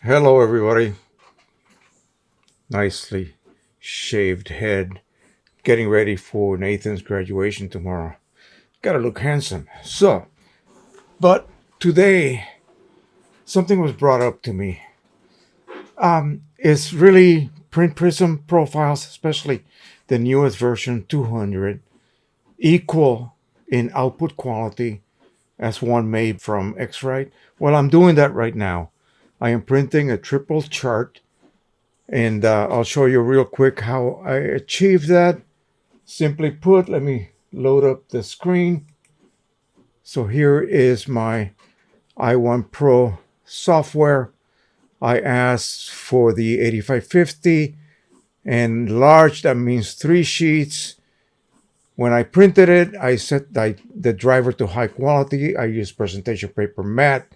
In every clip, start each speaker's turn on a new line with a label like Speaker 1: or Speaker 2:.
Speaker 1: Hello, everybody. Nicely shaved head. Getting ready for Nathan's graduation tomorrow. Gotta look handsome. But today, something was brought up to me. It's really Print Prism profiles, especially the newest version 200, equal in output quality as one made from X-Rite? Well, I'm doing that right now. I am printing a triple chart, and I'll show you real quick how I achieved that. Simply put, let me load up the screen. So here is my I1PRO software. I asked for the 8550 and large, that means 3 sheets. When I printed it, I set the driver to high quality. I used presentation paper matte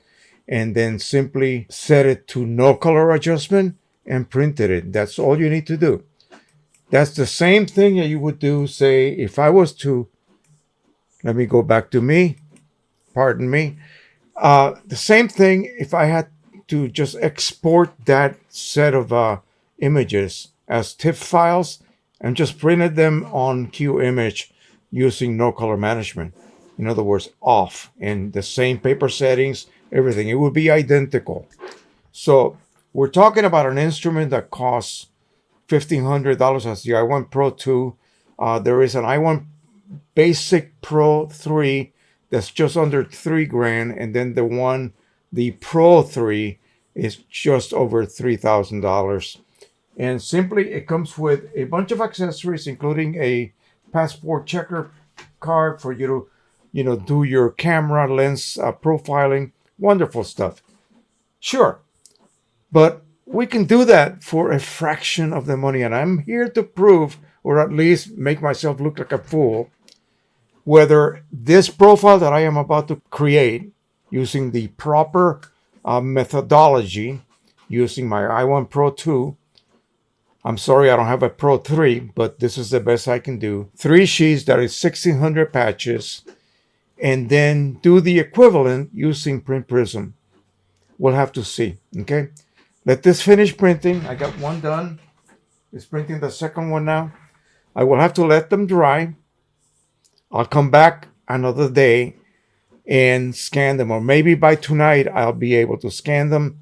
Speaker 1: and then simply set it to no color adjustment and printed it. That's all you need to do. That's the same thing that you would do, say, if I was to, let me go back to me, pardon me. The same thing if I had to just export that set of images as TIFF files and just printed them on QImage using no color management. In other words, off, and the same paper settings, everything. It would be identical. So we're talking about an instrument that costs $1,500 as the I1PRO2. There is an I1 Basic Pro 3 that's just under $3,000, and then the Pro 3 is just over $3,000. And simply, it comes with a bunch of accessories, including a passport checker card for you to, do your camera lens profiling. Wonderful stuff. Sure, but we can do that for a fraction of the money, and I'm here to prove, or at least make myself look like a fool, whether this profile that I am about to create using the proper methodology, using my I1PRO2. I'm sorry I don't have a Pro 3, but this is the best I can do. 3 sheets, that is 1,600 patches, and then do the equivalent using Print Prism. We'll have to see, okay? Let this finish printing. I got one done. It's printing the second one now. I will have to let them dry. I'll come back another day and scan them, or maybe by tonight I'll be able to scan them.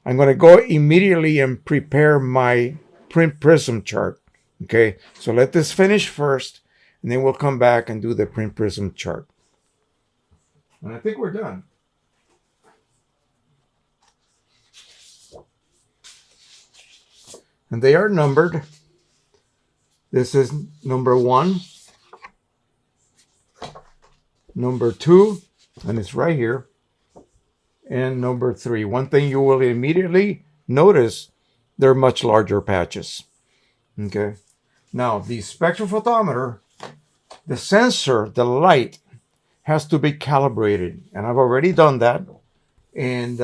Speaker 1: I'm going to go immediately and prepare my Print Prism chart. Okay, so let this finish first, and then we'll come back and do the Print Prism chart. And I think we're done. And they are numbered. This is number 1, number 2, and it's right here, and number 3. One thing you will immediately notice, they're much larger patches. Okay. Now, the spectrophotometer, the sensor, the light, has to be calibrated, and I've already done that. And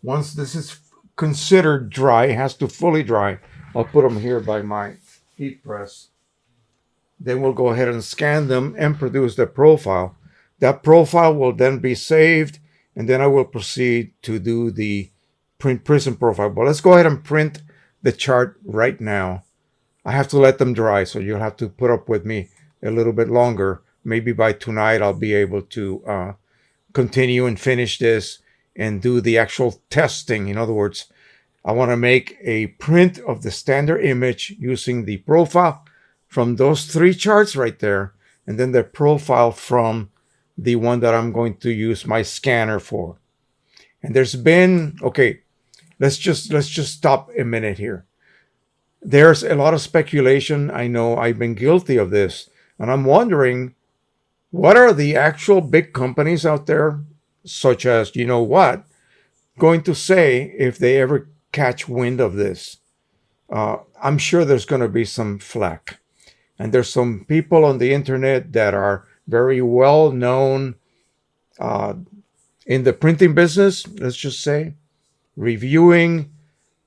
Speaker 1: once this is considered dry, it has to fully dry. I'll put them here by my heat press. Then we'll go ahead and scan them and produce the profile. That profile will then be saved, and then I will proceed to do the Print Prism profile. But let's go ahead and print the chart right now. I have to let them dry, so you'll have to put up with me a little bit longer. Maybe by tonight I'll be able to continue and finish this and do the actual testing. In other words, I want to make a print of the standard image using the profile from those 3 charts right there, and then the profile from the one that I'm going to use my scanner for. And there's been, okay, let's just stop a minute here. There's a lot of speculation. I know I've been guilty of this, and I'm wondering, what are the actual big companies out there, such as, going to say if they ever catch wind of this? I'm sure there's going to be some flack. And there's some people on the internet that are very well known in the printing business, let's just say, reviewing,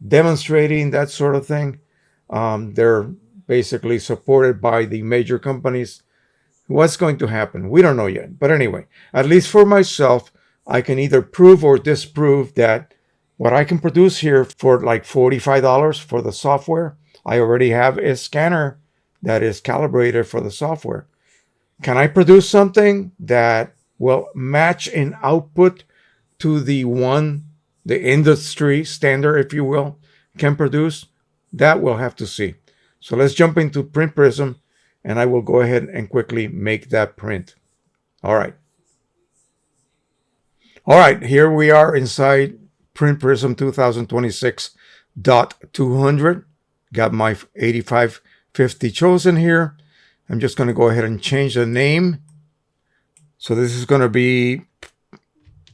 Speaker 1: demonstrating, that sort of thing. They're basically supported by the major companies. What's going to happen? We don't know yet. But anyway, at least for myself, I can either prove or disprove that What I can produce here for like $45 for the software, I already have a scanner that is calibrated for the software. Can I produce something that will match in output to the industry standard, if you will, can produce? That we'll have to see. So let's jump into Print Prism, and I will go ahead and quickly make that print. All right. All right, here we are inside Print Prism 2026.200. Got my 8550 chosen here. I'm just going to go ahead and change the name. So this is going to be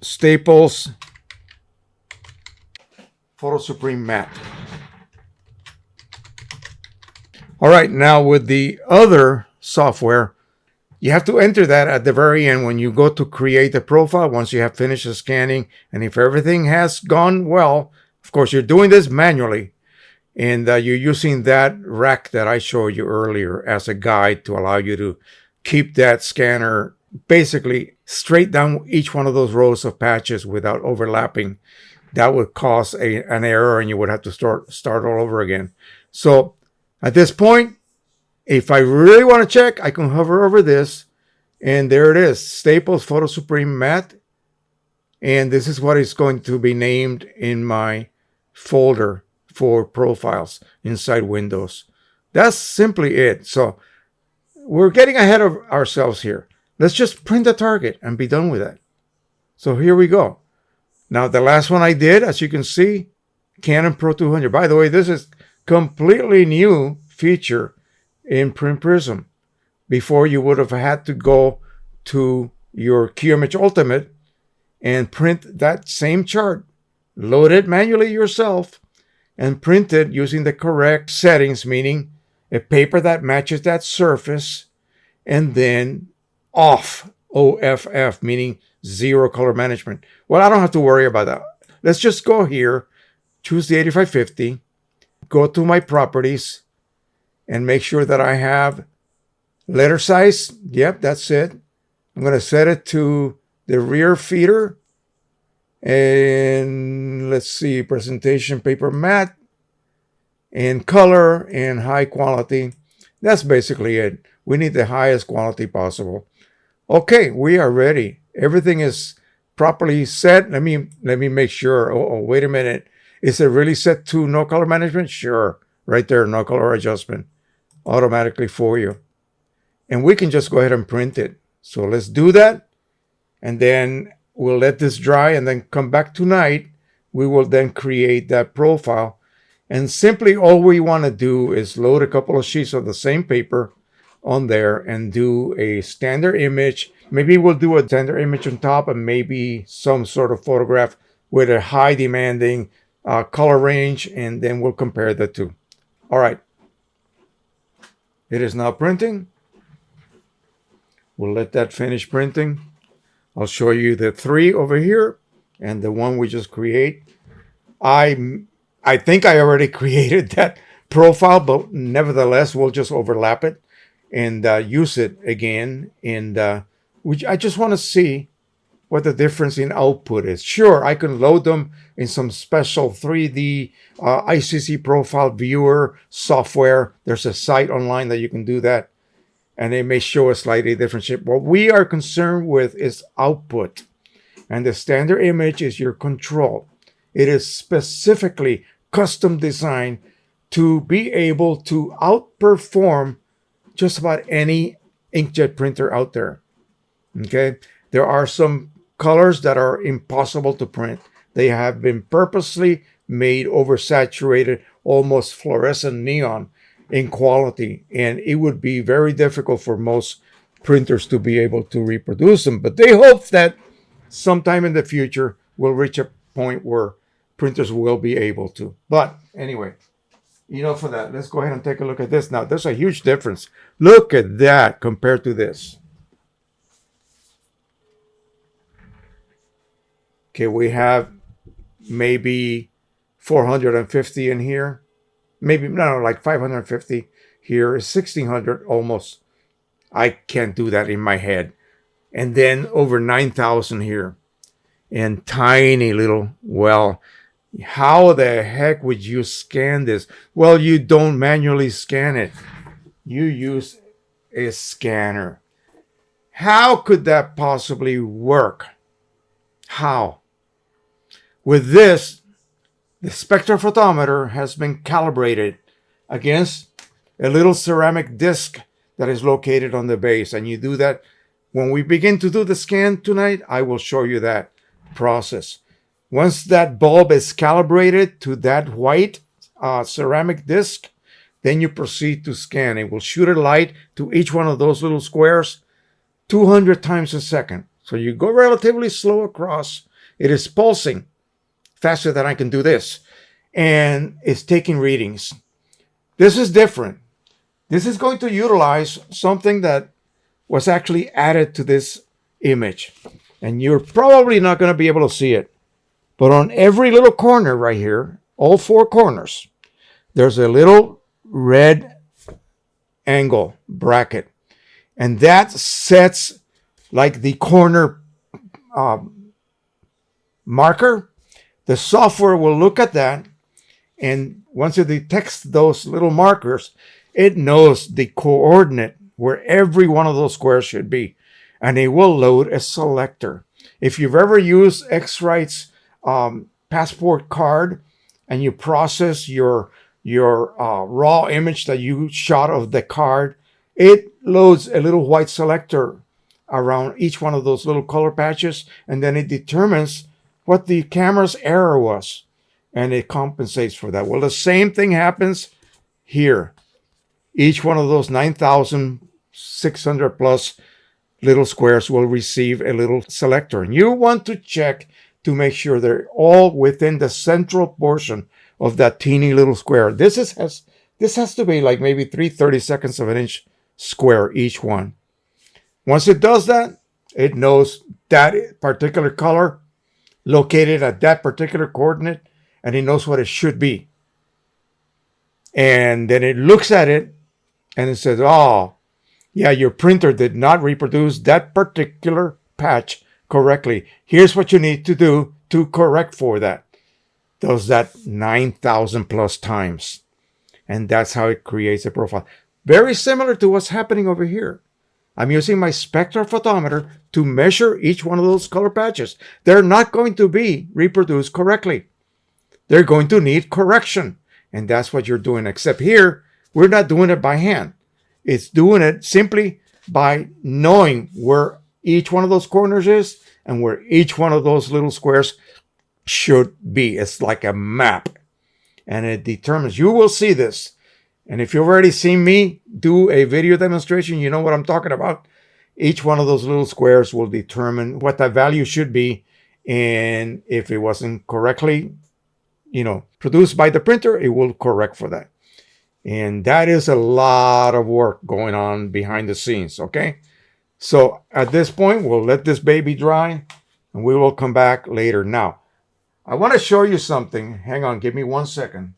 Speaker 1: Staples Photo Supreme Matte. All right, now with the other software, you have to enter that at the very end when you go to create the profile, once you have finished the scanning. And if everything has gone well, of course, you're doing this manually. And you're using that rack that I showed you earlier as a guide to allow you to keep that scanner basically straight down each one of those rows of patches without overlapping. That would cause an error and you would have to start all over again. So at this point, if I really want to check, I can hover over this, and there it is, Staples Photo Supreme Matte. And this is what is going to be named in my folder for profiles inside Windows. That's simply it. So we're getting ahead of ourselves here. Let's just print a target and be done with that. So here we go. Now the last one I did, as you can see, Canon Pro 200. By the way, this is completely new feature in Print Prism. Before, you would have had to go to your QImage Ultimate and print that same chart, load it manually yourself, and print it using the correct settings, meaning a paper that matches that surface, and then off, OFF, meaning zero color management. Well, I don't have to worry about that. Let's just go here, choose the 8550, go to my properties, and make sure that I have letter size. Yep, that's it. I'm going to set it to the rear feeder. And let's see, presentation paper matte and color and high quality. That's basically it. We need the highest quality possible. Okay, we are ready. Everything is properly set. Let me make sure. Oh, wait a minute. Is it really set to no color management? Sure. Right there, no color adjustment automatically for you. And we can just go ahead and print it. So let's do that. And then we'll let this dry and then come back tonight. We will then create that profile. And simply all we want to do is load a couple of sheets of the same paper on there and do a standard image. Maybe we'll do a standard image on top and maybe some sort of photograph with a high demanding color range, and then we'll compare the two. All right. It is now printing. We'll let that finish printing. I'll show you the three over here and the one we just create. I think I already created that profile, but nevertheless, we'll just overlap it and use it again. And which I just want to see what the difference in output is. Sure, I can load them in some special 3D ICC Profile viewer software. There's a site online that you can do that, and it may show a slightly different shape. What we are concerned with is output, and the standard image is your control. It is specifically custom designed to be able to outperform just about any inkjet printer out there. Okay, there are some colors that are impossible to print. They have been purposely made oversaturated, almost fluorescent neon in quality, and it would be very difficult for most printers to be able to reproduce them. But they hope that sometime in the future we'll reach a point where printers will be able to. But anyway, enough for that. Let's go ahead and take a look at this. Now, there's a huge difference. Look at that compared to this. Okay, we have maybe 450 in here. Maybe, no, like 550 here. 1600 almost. I can't do that in my head. And then over 9,000 here. And tiny little, well, How the heck would you scan this? Well, you don't manually scan it. You use a scanner. How could that possibly work? How? With this, the spectrophotometer has been calibrated against a little ceramic disc that is located on the base. And you do that when we begin to do the scan tonight. I will show you that process. Once that bulb is calibrated to that white ceramic disc, then you proceed to scan. It will shoot a light to each one of those little squares 200 times a second. So you go relatively slow across. It is pulsing faster than I can do this. And it's taking readings. This is different. This is going to utilize something that was actually added to this image. And you're probably not going to be able to see it. But on every little corner right here, all four corners, there's a little red angle bracket. And that sets like the corner marker. The software will look at that. And once it detects those little markers, it knows the coordinate where every one of those squares should be. And it will load a selector. If you've ever used X-Rite's passport card and you process your raw image that you shot of the card, it loads a little white selector around each one of those little color patches, and then it determines what the camera's error was, and it compensates for that. Well, the same thing happens here. Each one of those 9,600 plus little squares will receive a little selector, and you want to check to make sure they're all within the central portion of that teeny little square. This has to be like maybe 3/32 of an inch square each one. Once it does that, it knows that particular color located at that particular coordinate, and it knows what it should be. And then it looks at it and it says, oh, yeah, your printer did not reproduce that particular patch correctly. Here's what you need to do to correct for that. Does that 9,000 plus times. And that's how it creates a profile. Very similar to what's happening over here. I'm using my spectrophotometer to measure each one of those color patches. They're not going to be reproduced correctly. They're going to need correction. And that's what you're doing. Except here, we're not doing it by hand. It's doing it simply by knowing where each one of those corners is and where each one of those little squares should be. It's like a map. And it determines, you will see this. And if you've already seen me do a video demonstration, you know what I'm talking about. Each one of those little squares will determine what that value should be. And if it wasn't correctly, produced by the printer, it will correct for that. And that is a lot of work going on behind the scenes, okay? So at this point, we'll let this baby dry and we will come back later. Now, I want to show you something. Hang on, give me 1 second.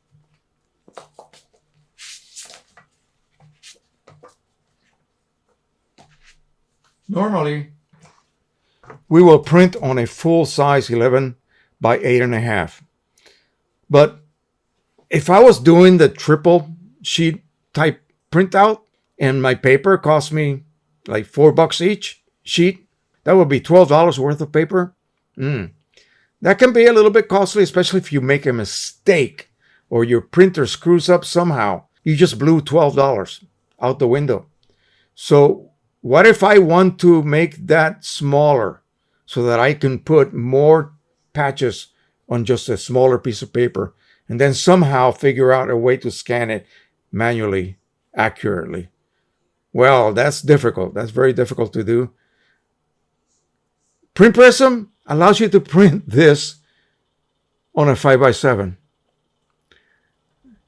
Speaker 1: Normally, we will print on a full size 11 by 8.5. But if I was doing the triple sheet type printout and my paper cost me like $4 each sheet, that would be $12 worth of paper. That can be a little bit costly, especially if you make a mistake or your printer screws up somehow. You just blew $12 out the window. So what if I want to make that smaller so that I can put more patches on just a smaller piece of paper and then somehow figure out a way to scan it manually, accurately? Well, that's difficult. That's very difficult to do. Print Prism allows you to print this on a 5x7.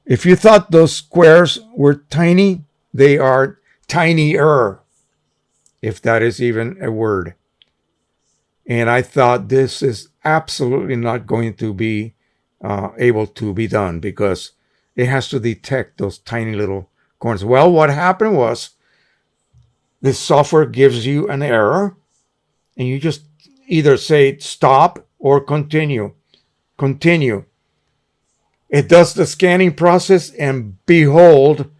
Speaker 1: If you thought those squares were tiny, they are tinier, if that is even a word. And I thought this is absolutely not going to be able to be done because it has to detect those tiny little corners. Well, what happened was this software gives you an error and you just either say stop or continue. Continue. It does the scanning process and behold,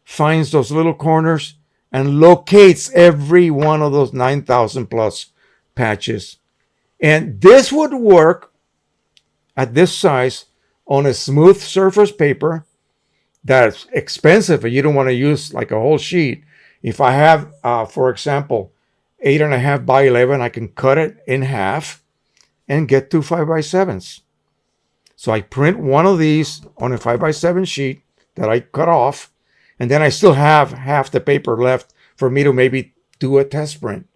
Speaker 1: finds those little corners and locates every one of those 9,000 plus patches. And this would work at this size on a smooth surface paper that's expensive and you don't want to use like a whole sheet. If I have, for example, 8.5 by 11, I can cut it in half and get 2 5x7s. So I print one of these on a 5x7 sheet that I cut off, and then I still have half the paper left for me to maybe do a test print.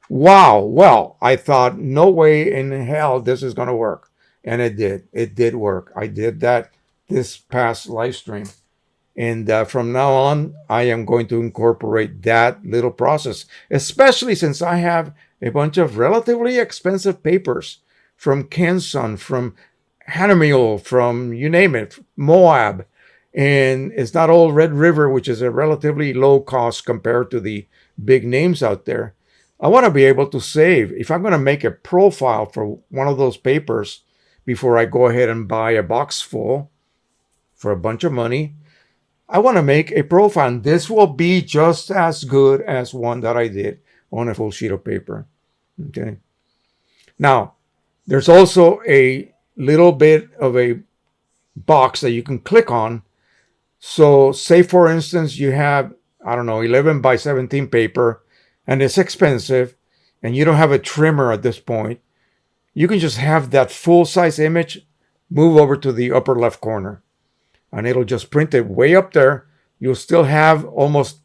Speaker 1: Wow. Well, I thought, no way in hell this is going to work. And it did. It did work. I did that this past live stream. And from now on, I am going to incorporate that little process, especially since I have a bunch of relatively expensive papers from Kenson, from Hanamiel, from you name it, Moab. And it's not all Red River, which is a relatively low cost compared to the big names out there. I want to be able to save. If I'm going to make a profile for one of those papers before I go ahead and buy a box full for a bunch of money, I want to make a profile. And this will be just as good as one that I did on a full sheet of paper. Okay. Now, there's also a little bit of a box that you can click on. So say, for instance, you have, I don't know, 11 by 17 paper, and it's expensive, and you don't have a trimmer at this point. You can just have that full-size image move over to the upper left corner, and it'll just print it way up there. You'll still have almost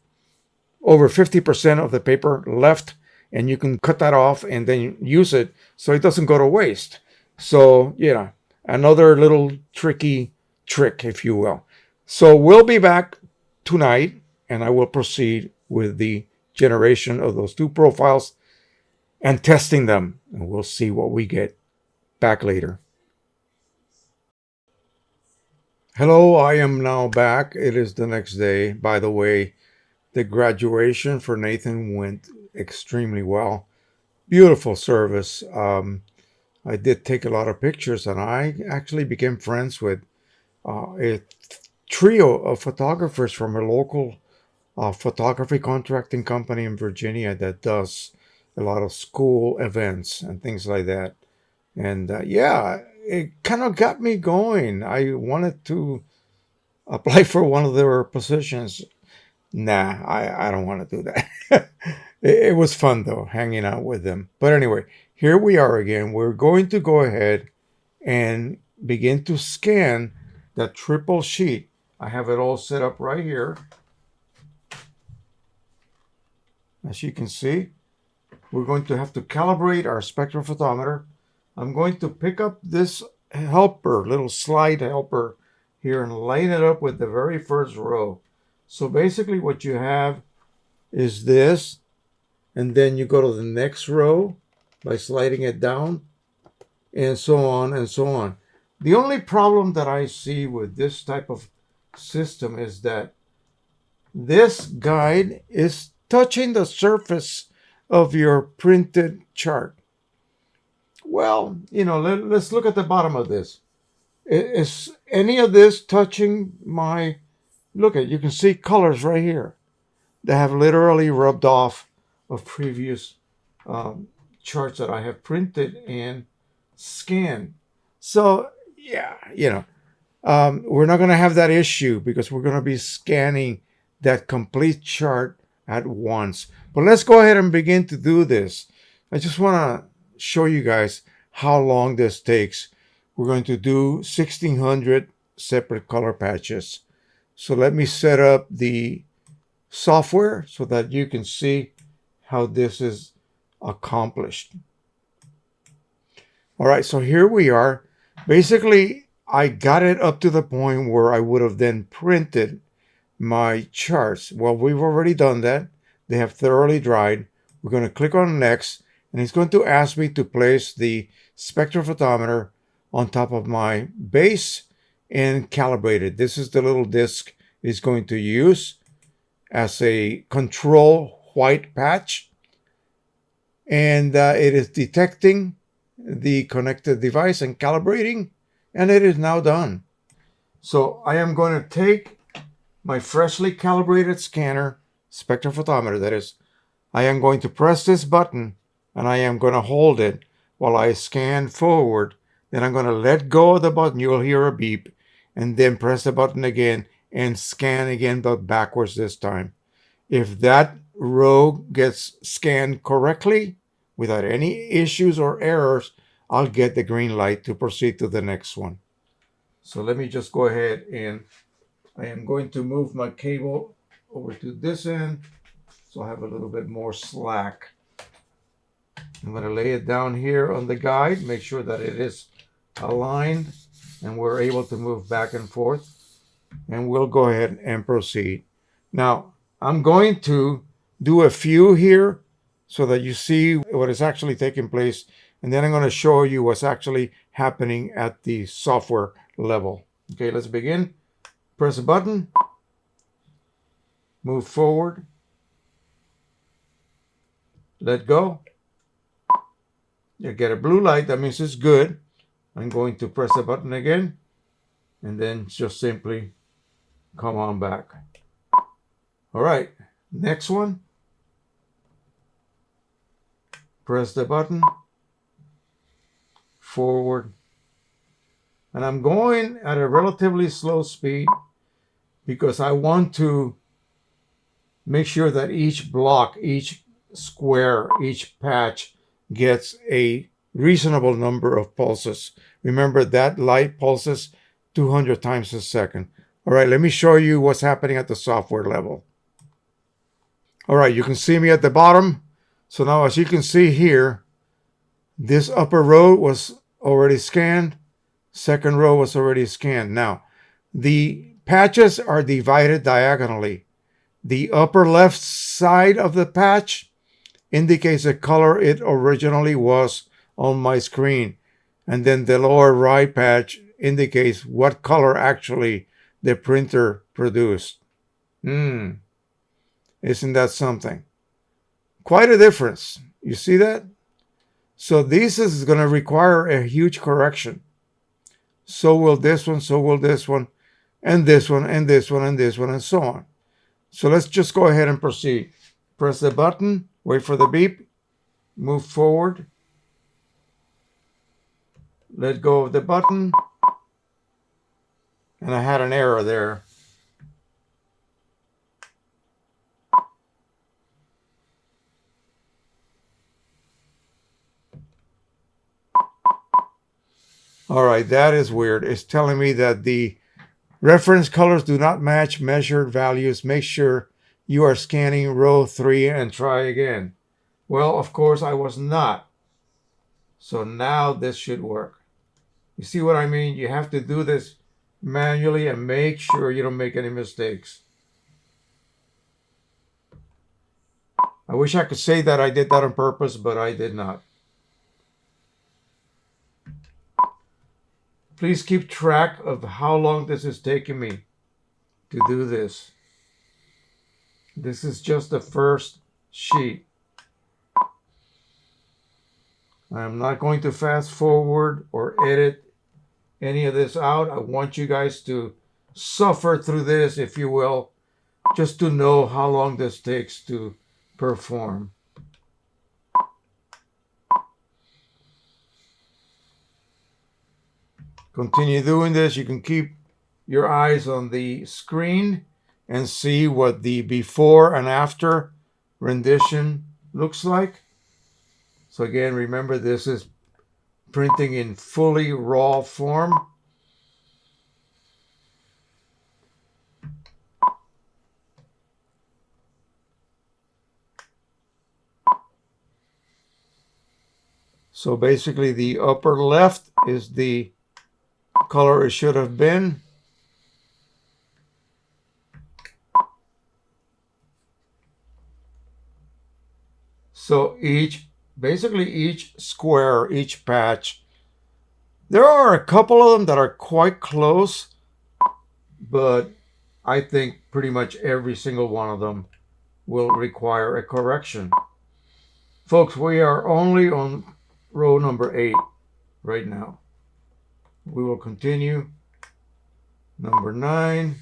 Speaker 1: over 50% of the paper left, and you can cut that off and then use it so it doesn't go to waste. So, yeah, another little tricky trick, if you will. So we'll be back tonight, and I will proceed with the generation of those two profiles and testing them, and we'll see what we get back later. Hello, I am now back. It is the next day. By the way, the graduation for Nathan went extremely well. Beautiful service. I did take a lot of pictures, and I actually became friends with a trio of photographers from a local photography contracting company in Virginia that does a lot of school events and things like that. And yeah, it kind of got me going. I wanted to apply for one of their positions. Nah, I don't want to do that. It was fun, though, hanging out with them. But anyway, here we are again. We're going to go ahead and begin to scan that triple sheet. I have it all set up right here. As you can see, we're going to have to calibrate our spectrophotometer. I'm going to pick up this helper, little slide helper here, and line it up with the very first row. So basically what you have is this, and then you go to the next row by sliding it down, and so on and so on. The only problem that I see with this type of system is that this guide is touching the surface of your printed chart. Well, let's look at the bottom of this. Is any of this touching my, look at, you can see colors right here that have literally rubbed off of previous charts that I have printed and scanned. So yeah, we're not going to have that issue because we're going to be scanning that complete chart at once. But let's go ahead and begin to do this. I just want to show you guys how long this takes. We're going to do 1,600 separate color patches. So let me set up the software so that you can see how this is accomplished. All right, so here we are. Basically, I got it up to the point where I would have then printed my charts. Well, we've already done that. They have thoroughly dried. We're going to click on next, and it's going to ask me to place the spectrophotometer on top of my base and calibrate it. This is the little disc it's going to use as a control white patch, and it is detecting the connected device and calibrating, and it is now done. So I am going to take my freshly calibrated scanner, spectrophotometer that is. I am going to press this button and I am going to hold it while I scan forward. Then I'm going to let go of the button. You'll hear a beep, and then press the button again and scan again, but backwards this time. If that row gets scanned correctly without any issues or errors, I'll get the green light to proceed to the next one. So let me just go ahead and I am going to move my cable over to this end so I have a little bit more slack. I'm going to lay it down here on the guide, make sure that it is aligned and we're able to move back and forth, and we'll go ahead and proceed. Now, I'm going to do a few here so that you see what is actually taking place, and then I'm going to show you what's actually happening at the software level. Okay, let's begin. Press a button, move forward, let go. You get a blue light, that means it's good. I'm going to press the button again, and then just simply come on back. All right, next one. Press the button, forward. And I'm going at a relatively slow speed because I want to make sure that each block, each square, each patch gets a reasonable number of pulses. Remember that light pulses 200 times a second. All right, let me show you what's happening at the software level. All right, you can see me at the bottom. So now as you can see here, this upper row was already scanned. Second row was already scanned. Now, the patches are divided diagonally. The upper left side of the patch indicates the color it originally was on my screen. And then the lower right patch indicates what color actually the printer produced. Isn't that something? Quite a difference. You see that? So this is going to require a huge correction. So will this one, so will this one, and this one, and this one, and this one, and so on. So let's just go ahead and proceed. Press the button, wait for the beep, move forward, let go of the button, and I had an error there. All right, that is weird. It's telling me that the reference colors do not match measured values. Make sure you are scanning row 3 and try again. Well, of course, I was not. So now this should work. You see what I mean? You have to do this manually and make sure you don't make any mistakes. I wish I could say that I did that on purpose, but I did not. Please keep track of how long this is taking me to do this. This is just the first sheet. I'm not going to fast forward or edit any of this out. I want you guys to suffer through this, if you will, just to know how long this takes to perform. Continue doing this. You can keep your eyes on the screen and see what the before and after rendition looks like. So again, remember this is printing in fully raw form. So basically the upper left is the color it should have been. So basically each square, each patch, there are a couple of them that are quite close, but I think pretty much every single one of them will require a correction. Folks, we are only on row number 8 right now. We will continue Number 9.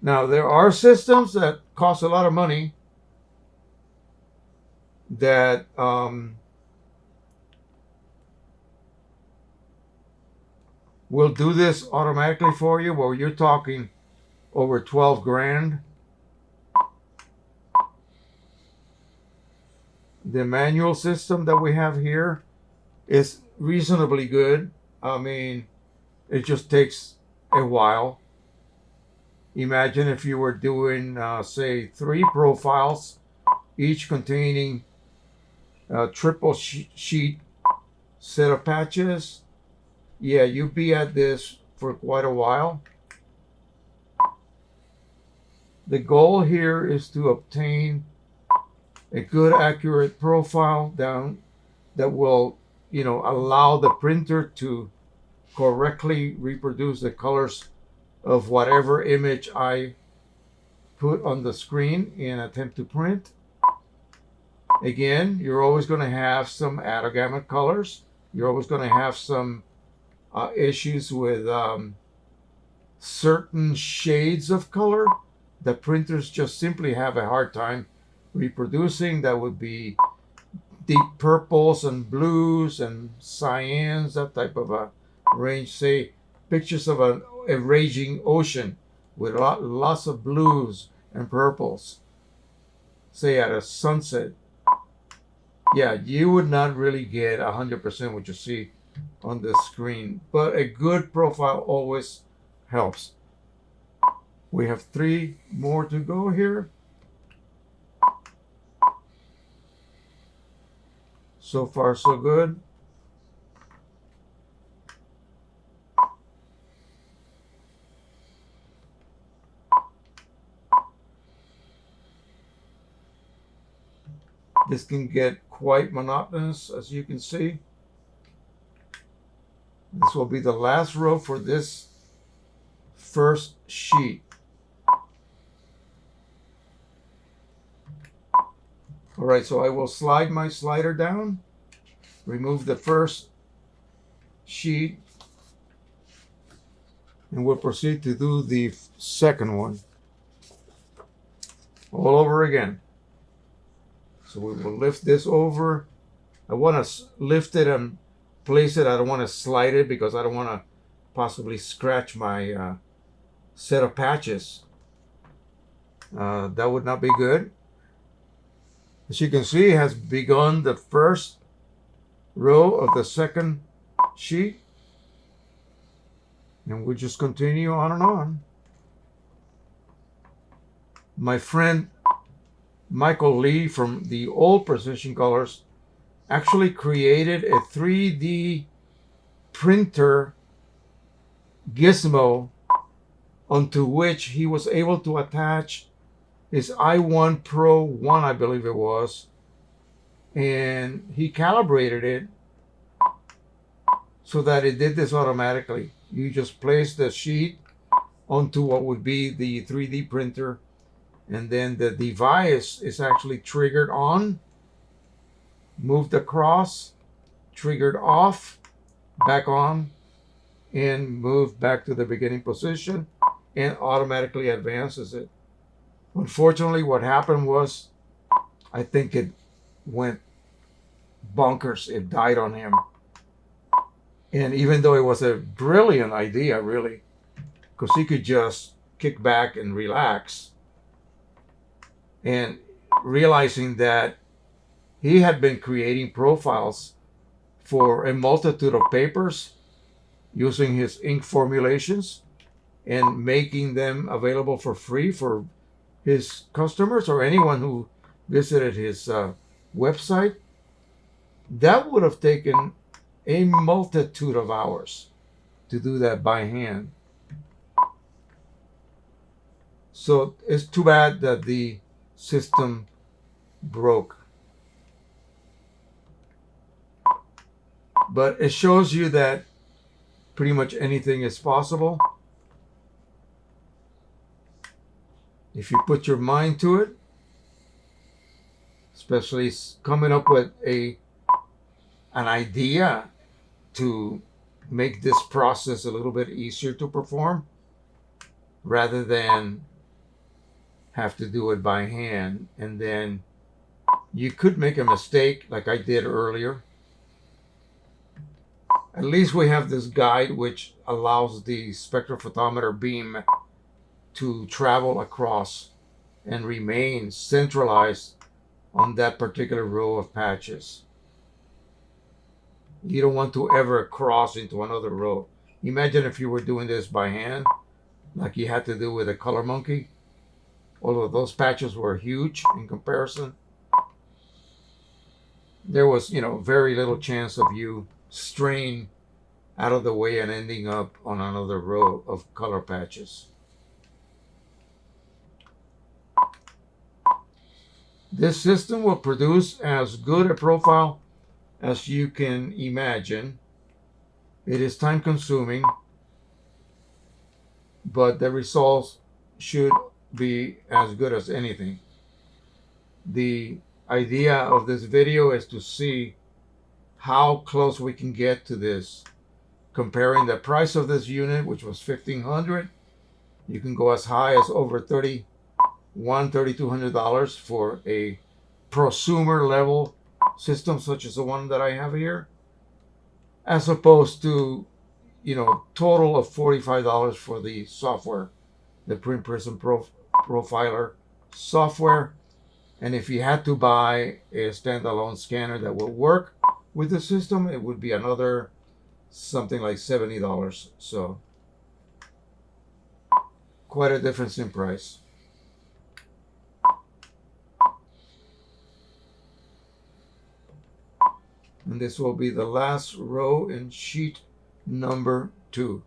Speaker 1: Now, there are systems that cost a lot of money that will do this automatically for you. Well, you're talking over 12 grand. The manual system that we have here is reasonably good. I mean, it just takes a while. Imagine if you were doing, say, 3 profiles, each containing a triple sheet set of patches. Yeah, you'd be at this for quite a while. The goal here is to obtain a good, accurate profile down that will, allow the printer to correctly reproduce the colors of whatever image I put on the screen and attempt to print. Again, you're always going to have some out-of-gamut colors. You're always going to have some issues with certain shades of color that printers just simply have a hard time reproducing. That would be deep purples and blues and cyans, that type of a range. Say, pictures of a raging ocean with lots of blues and purples, say at a sunset. Yeah, you would not really get 100% what you see on the screen, but a good profile always helps. We have 3 more to go here. So far, so good. This can get quite monotonous, as you can see. This will be the last row for this first sheet. All right, so I will slide my slider down, remove the first sheet, and we'll proceed to do the second one all over again. So we will lift this over. I want to lift it and place it. I don't want to slide it because I don't want to possibly scratch my set of patches. That would not be good. As you can see, it has begun the first row of the second sheet. And we'll just continue on and on. My friend Michael Lee from the old Precision Colors actually created a 3D printer gizmo onto which he was able to attach his I1PRO2, I believe it was, and he calibrated it so that it did this automatically. You just place the sheet onto what would be the 3D printer, and then the device is actually triggered on, moved across, triggered off, back on, and moved back to the beginning position, and automatically advances it. Unfortunately, what happened was, I think it went bonkers. It died on him. And even though it was a brilliant idea, really, because he could just kick back and relax, and realizing that he had been creating profiles for a multitude of papers using his ink formulations and making them available for free for his customers or anyone who visited his website. That would have taken a multitude of hours to do that by hand. So it's too bad that the system broke. But it shows you that pretty much anything is possible if you put your mind to it, especially coming up with a an idea to make this process a little bit easier to perform rather than have to do it by hand. And then you could make a mistake like I did earlier. At least we have this guide which allows the spectrophotometer beam to travel across and remain centralized on that particular row of patches. You don't want to ever cross into another row. Imagine if you were doing this by hand, like you had to do with a color monkey. Although those patches were huge in comparison, there was, very little chance of you straying out of the way and ending up on another row of color patches. This system will produce as good a profile as you can imagine. It is time consuming, but the results should be as good as anything. The idea of this video is to see how close we can get to this, comparing the price of this unit, which was $1,500. You can go as high as over $3,200 for a prosumer level system such as the one that I have here, as opposed to total of $45 for the software, the Print Prism Profiler software. And if you had to buy a standalone scanner that will work with the system, it would be another something like $70. So quite a difference in price. And this will be the last row in sheet number 2.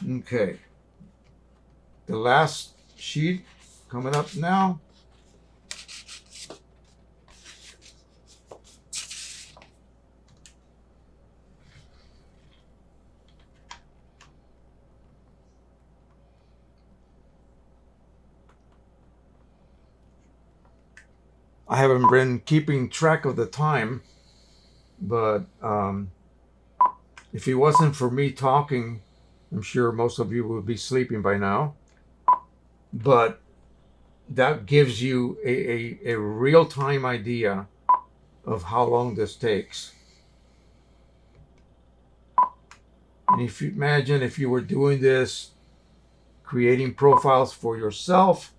Speaker 1: Okay, the last sheet coming up now. I haven't been keeping track of the time, but if it wasn't for me talking, I'm sure most of you would be sleeping by now. But that gives you a real-time idea of how long this takes. And if you imagine if you were doing this, creating profiles for yourself,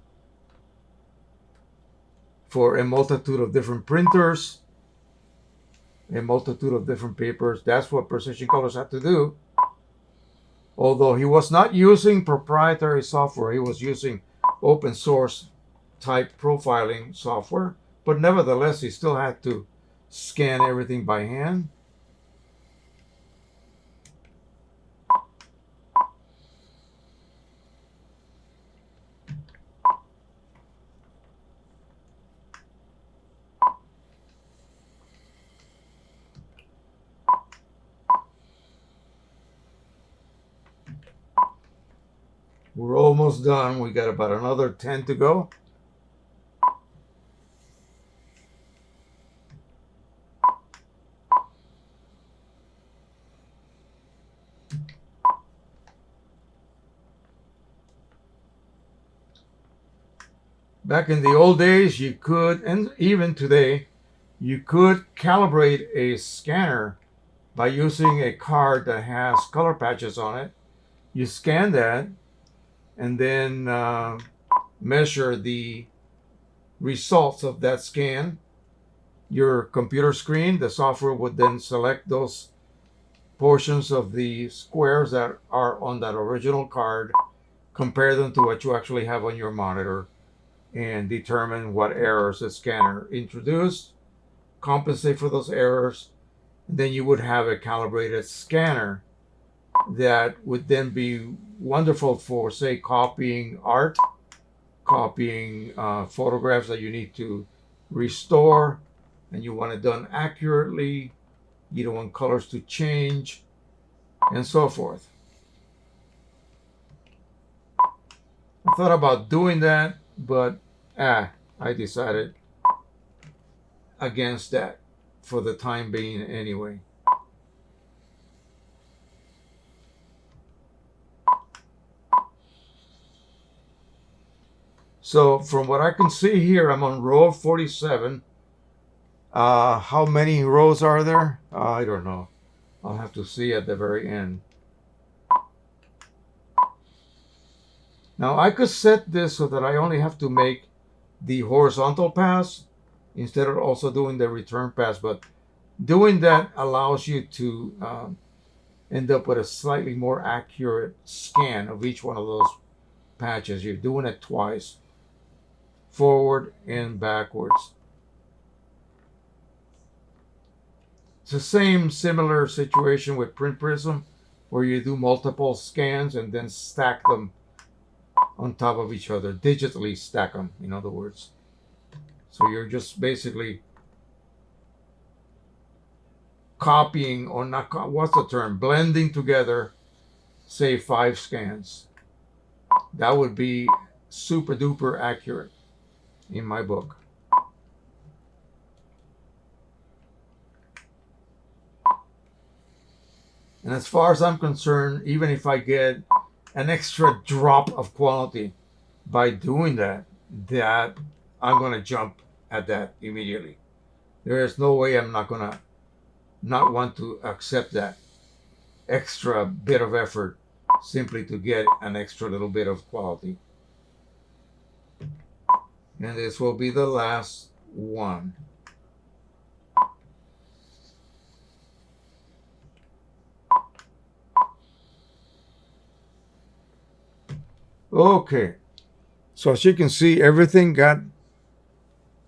Speaker 1: for a multitude of different printers, a multitude of different papers, that's what Precision Colors had to do. Although he was not using proprietary software, he was using open source type profiling software, but nevertheless, he still had to scan everything by hand. We're almost done. We got about another 10 to go. Back in the old days, you could, and even today, you could calibrate a scanner by using a card that has color patches on it. You scan that and then measure the results of that scan. Your computer screen, the software would then select those portions of the squares that are on that original card, compare them to what you actually have on your monitor, and determine what errors the scanner introduced, compensate for those errors, and then you would have a calibrated scanner that would then be wonderful for, say, copying art, copying photographs that you need to restore, and you want it done accurately. You don't want colors to change, and so forth. I thought about doing that, but I decided against that for the time being anyway. So from what I can see here, I'm on row 47. How many rows are there? I don't know. I'll have to see at the very end. Now I could set this so that I only have to make the horizontal pass instead of also doing the return pass, but doing that allows you to end up with a slightly more accurate scan of each one of those patches. You're doing it twice, forward and backwards. It's the same similar situation with Print Prism, where you do multiple scans and then stack them on top of each other, digitally stack them, in other words. So you're just basically copying, or not, what's the term? Blending together, say 5 scans. That would be super duper accurate in my book. And as far as I'm concerned, even if I get an extra drop of quality by doing that, I'm going to jump at that immediately. There is no way I'm not going to not want to accept that extra bit of effort simply to get an extra little bit of quality. And this will be the last one. Okay, so as you can see, everything got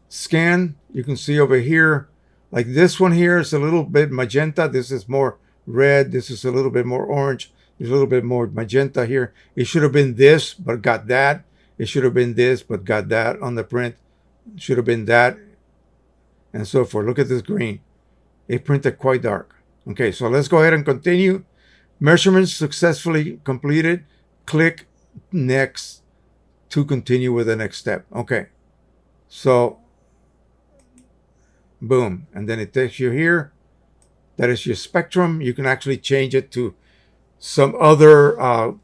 Speaker 1: scanned. You can see over here, like this one here is a little bit magenta. This is more red. This is a little bit more orange. There's a little bit more magenta here. It should have been this, but got that. It should have been this, but got that on the print. It should have been that, and so forth. Look at this green. It printed quite dark. Okay, so let's go ahead and continue. Measurements successfully completed. Click next to continue with the next step. Okay, so boom, and then it takes you here. That is your spectrum. You can actually change it to some other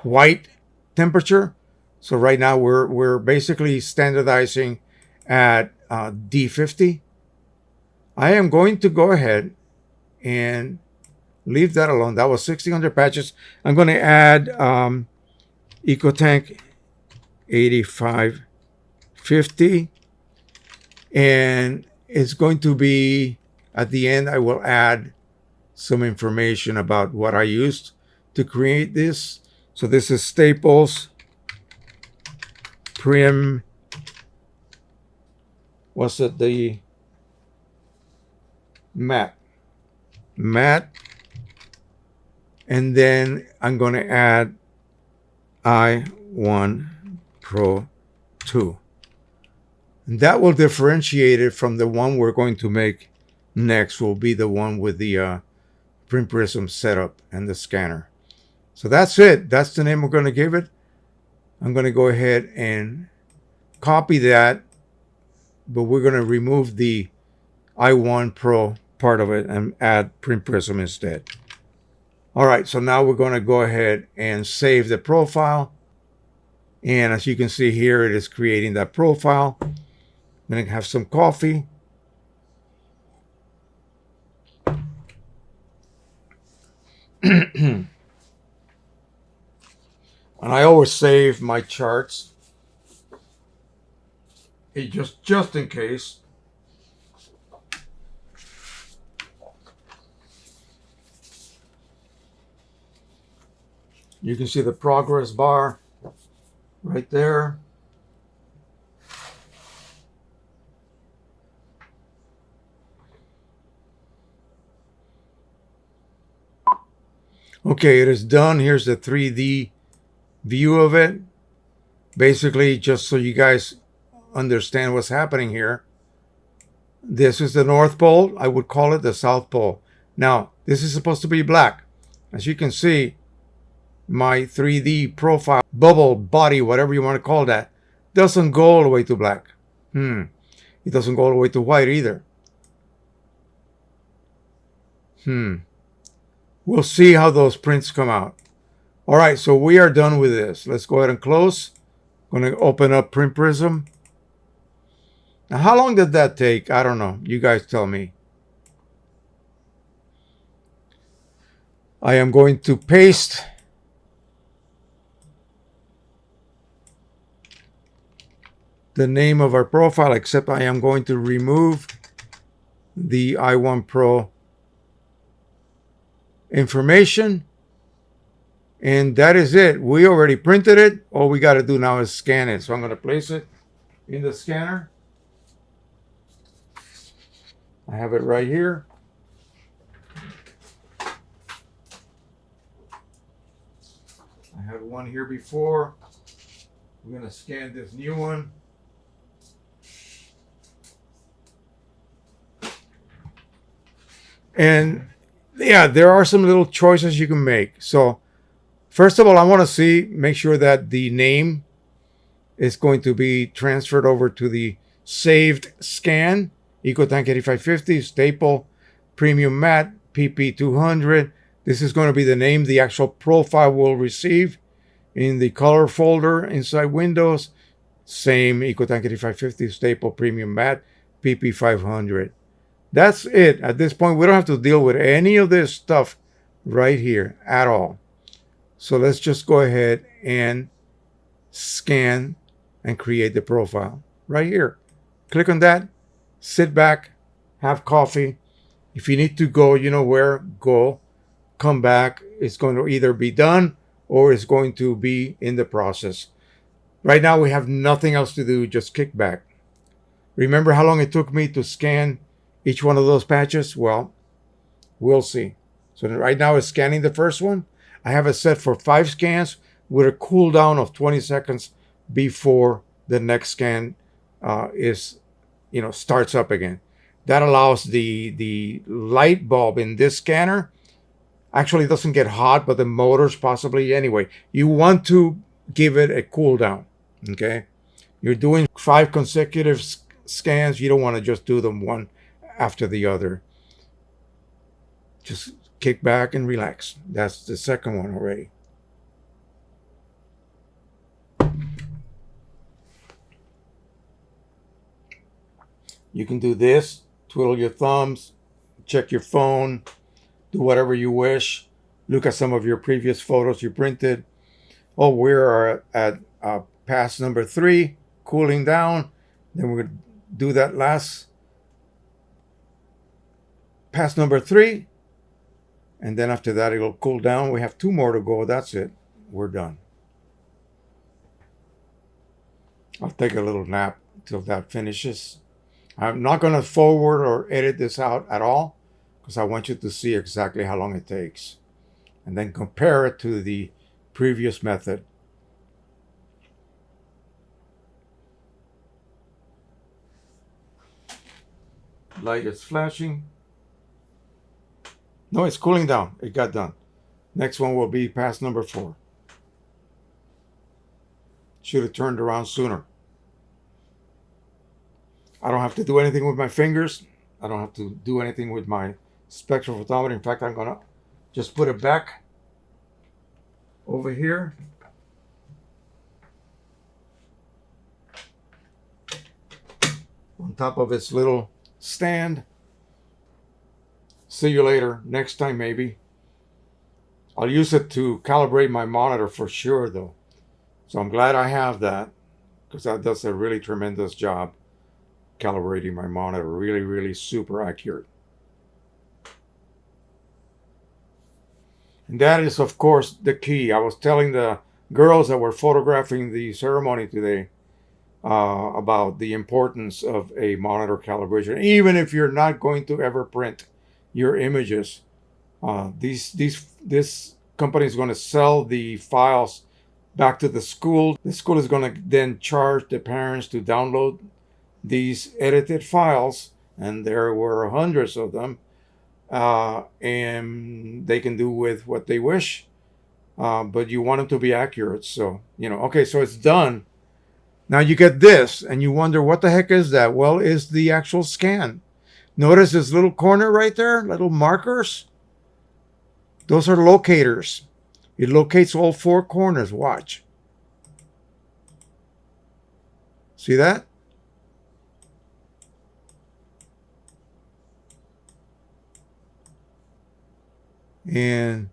Speaker 1: white temperature. So right now we're basically standardizing at D50. I am going to go ahead and leave that alone. That was 1600 patches. I'm going to add EcoTank 8550, and it's going to be, at the end, I will add some information about what I used to create this. So this is Staples Prim, what's it, the matte, and then I'm going to add I1PRO2. And that will differentiate it from the one we're going to make next, will be the one with the Print Prism setup and the scanner. So that's it. That's the name we're going to give it. I'm going to go ahead and copy that, but we're going to remove the I1PRO part of it and add Print Prism instead. All right, so now we're going to go ahead and save the profile. And as you can see here, it is creating that profile. I'm going to have some coffee. And I always save my charts, just in case. You can see the progress bar right there. Okay, it is done. Here's the 3D view of it. Basically, just so you guys understand what's happening here. This is the North Pole. I would call it the South Pole. Now, this is supposed to be black. As you can see, my 3D profile, bubble, body, whatever you want to call that, doesn't go all the way to black. It doesn't go all the way to white either. We'll see how those prints come out. All right, so we are done with this. Let's go ahead and close. I'm going to open up Print Prism. Now, how long did that take? I don't know. You guys tell me. I am going to paste the name of our profile, except I am going to remove the I1PRO information. And that is it. We already printed it. All we got to do now is scan it. So I'm going to place it in the scanner. I have it right here. I had one here before. We're going to scan this new one. And yeah, there are some little choices you can make. So first of all, I want to make sure that the name is going to be transferred over to the saved scan. EcoTank 8550, Staple, Premium Matte, PP200. This is going to be the name the actual profile will receive. In the color folder inside Windows, same EcoTank 8550, Staple, Premium Matte, PP500. That's it. At this point, we don't have to deal with any of this stuff right here at all. So let's just go ahead and scan and create the profile right here. Click on that, sit back, have coffee. If you need to go, you know where, go, come back. It's going to either be done or it's going to be in the process. Right now, we have nothing else to do, just kick back. Remember how long it took me to scan each one of those patches? Well, we'll see. So right now it's scanning the first one. I have it set for 5 scans with a cooldown of 20 seconds before the next scan starts up again. That allows the light bulb in this scanner actually doesn't get hot, but the motors possibly. Anyway, you want to give it a cooldown. Okay, you're doing 5 consecutive scans. You don't want to just do them one after the other. Just kick back and relax. That's the second one already. You can do this, twiddle your thumbs, check your phone, do whatever you wish. Look at some of your previous photos you printed. Oh, we are at pass number 3, cooling down. Then we're going to do that last pass number 3. And then after that, it'll cool down. We have 2 more to go. That's it. We're done. I'll take a little nap until that finishes. I'm not going to forward or edit this out at all because I want you to see exactly how long it takes. And then compare it to the previous method. Light is flashing. No, it's cooling down. It got done. Next one will be pass number 4. Should have turned around sooner. I don't have to do anything with my fingers. I don't have to do anything with my spectrophotometer. In fact, I'm going to just put it back over here. On top of its little stand. See you later. Next time, maybe. I'll use it to calibrate my monitor for sure, though. So I'm glad I have that because that does a really tremendous job calibrating my monitor. Really, really super accurate. And that is, of course, the key. I was telling the girls that were photographing the ceremony today about the importance of a monitor calibration. Even if you're not going to ever print your images, this company is going to sell the files back to the school. The school is going to then charge the parents to download these edited files, and there were hundreds of them, and they can do with what they wish. but you want them to be accurate. So, okay, so it's done. Now you get this, and you wonder, what the heck is that? Well, it's the actual scan. Notice this little corner right there, little markers? Those are locators. It locates all four corners. Watch. See that? And,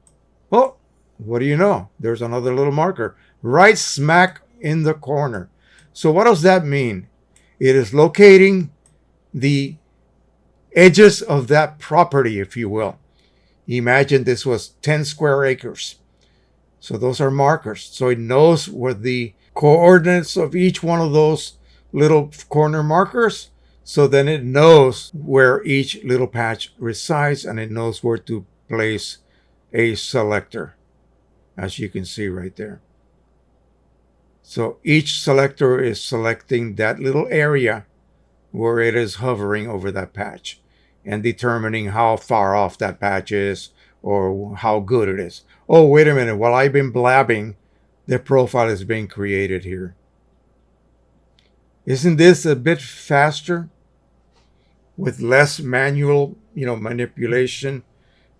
Speaker 1: oh, what do you know? There's another little marker right smack in the corner. So what does that mean? It is locating the edges of that property, if you will. Imagine this was 10 square acres. So those are markers. So it knows where the coordinates of each one of those little corner markers. So then it knows where each little patch resides, and it knows where to place a selector, as you can see right there. So each selector is selecting that little area where it is hovering over that patch and determining how far off that patch is or how good it is. Oh, wait a minute. While I've been blabbing, the profile is being created here. Isn't this a bit faster with less manual, manipulation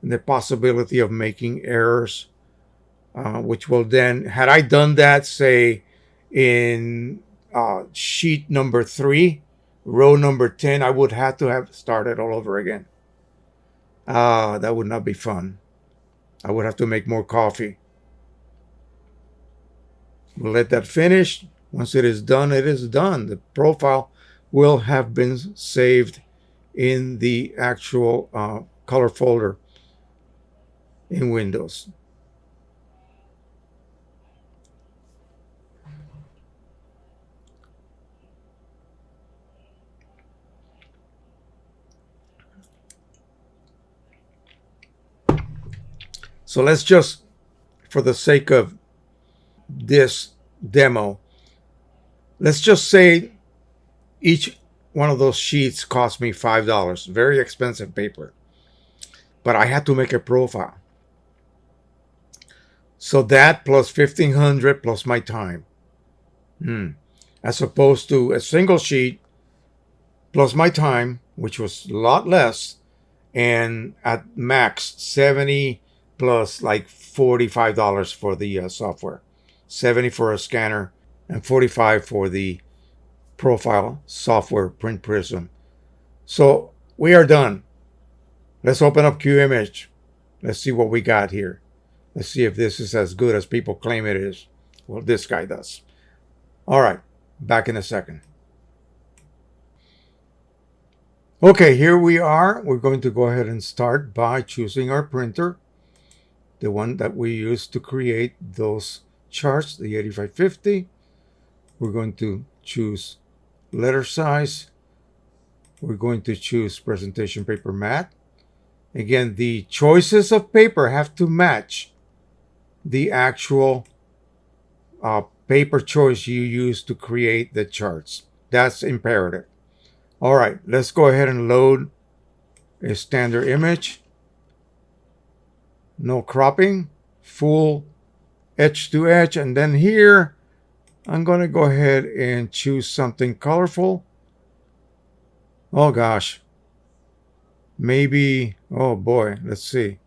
Speaker 1: and the possibility of making errors, which will then, had I done that, say, in sheet number 3, row number 10, I would have to have started all over again. That would not be fun. I would have to make more coffee. We'll let that finish. Once it is done, it is done. The profile will have been saved in the actual color folder in Windows. So let's just, for the sake of this demo, let's just say each one of those sheets cost me $5. Very expensive paper. But I had to make a profile. So that plus 1,500 plus my time. As opposed to a single sheet plus my time, which was a lot less, and at max 70 plus like $45 for the software. 70 for a scanner and 45 for the profile software, Print Prism. So we are done. Let's open up QImage. Let's see what we got here. Let's see if this is as good as people claim it is. Well, this guy does. All right, back in a second. Okay, here we are. We're going to go ahead and start by choosing our printer, the one that we used to create those charts, the 8550. We're going to choose letter size. We're going to choose presentation paper matte. Again, the choices of paper have to match the actual paper choice you use to create the charts. That's imperative. All right, let's go ahead and load a standard image. No cropping, full edge to edge. And then here, I'm going to go ahead and choose something colorful. Oh gosh. Maybe, oh boy, let's see.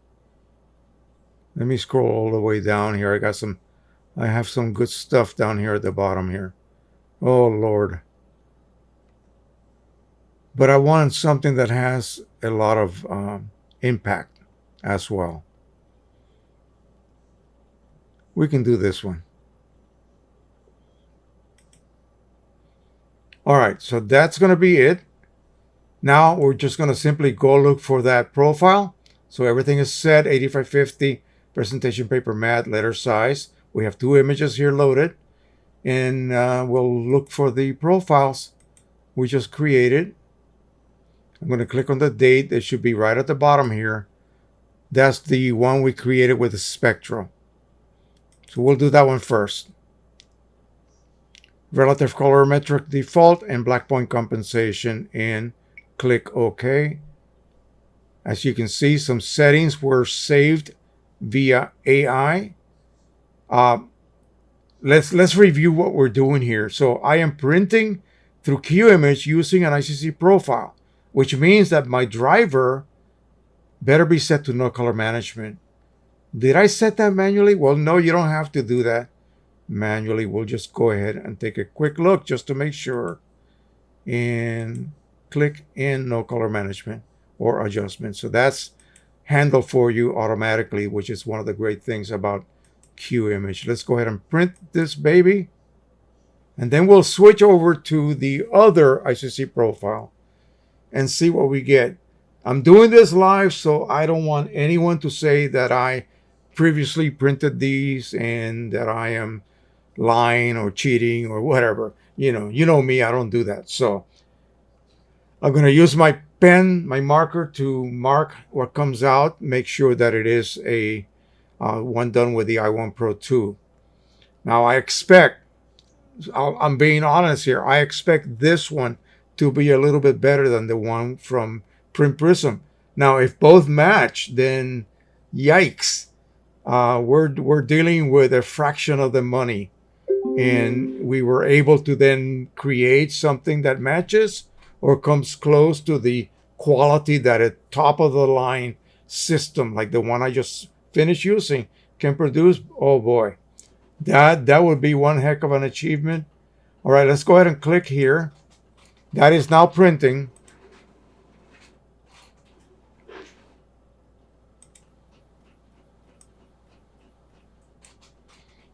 Speaker 1: Let me scroll all the way down here. I have some good stuff down here at the bottom here. Oh Lord. But I want something that has a lot of impact as well. We can do this one. All right, so that's going to be it. Now we're just going to simply go look for that profile. So everything is set, 8550, presentation paper matte, letter size. We have 2 images here loaded. And we'll look for the profiles we just created. I'm going to click on the date. It should be right at the bottom here. That's the one we created with the spectral. So we'll do that one first. Relative colorimetric default and black point compensation, and click OK. As you can see, some settings were saved via AI. Uh, let's review what we're doing here. So I am printing through QImage using an ICC profile, which means that my driver better be set to no color management. Did I set that manually? Well, no, you don't have to do that manually. We'll just go ahead and take a quick look just to make sure and click in no color management or adjustment. So that's handled for you automatically, which is one of the great things about QImage. Let's go ahead and print this baby. And then we'll switch over to the other ICC profile and see what we get. I'm doing this live, so I don't want anyone to say that I previously printed these and that I am lying or cheating or whatever. You know me, I don't do that. So I'm going to use my pen, my marker, to mark what comes out, make sure that it is a one done with the I1PRO2. Now I expect, I'm being honest here, I expect this one to be a little bit better than the one from Print Prism. Now, if both match, then yikes. We're dealing with a fraction of the money, and we were able to then create something that matches or comes close to the quality that a top of the line system like the one I just finished using can produce. Oh boy, that would be one heck of an achievement. All right, let's go ahead and click here. That is now printing.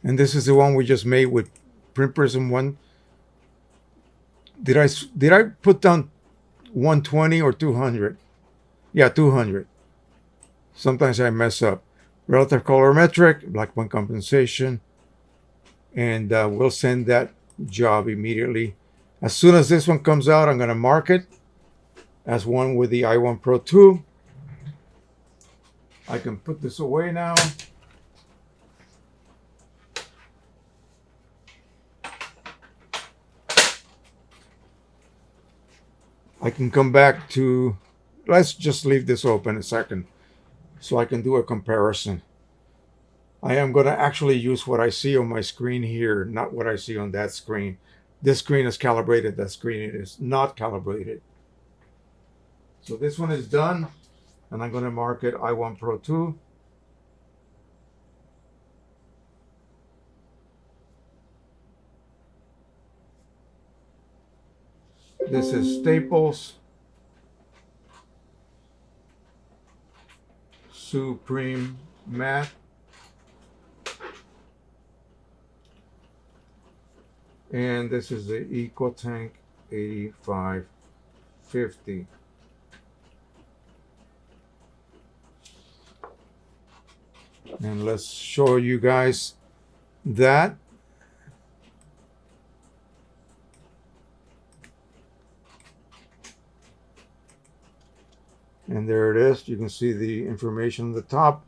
Speaker 1: And this is the one we just made with Print Prism 1. Did I put down 120 or 200? Yeah, 200. Sometimes I mess up. Relative colorimetric, black point compensation, and we'll send that job immediately. As soon as this one comes out, I'm going to mark it as one with the I1PRO2. I can put this away now. I can come back to, let's just leave this open a second so I can do a comparison. I am going to actually use what I see on my screen here, not what I see on that screen. This screen is calibrated, that screen is not calibrated. So this one is done, and I'm going to mark it I1PRO2. This is Staples Supreme Matte. And this is the EcoTank 8550. And let's show you guys that. And there it is. You can see the information on the top.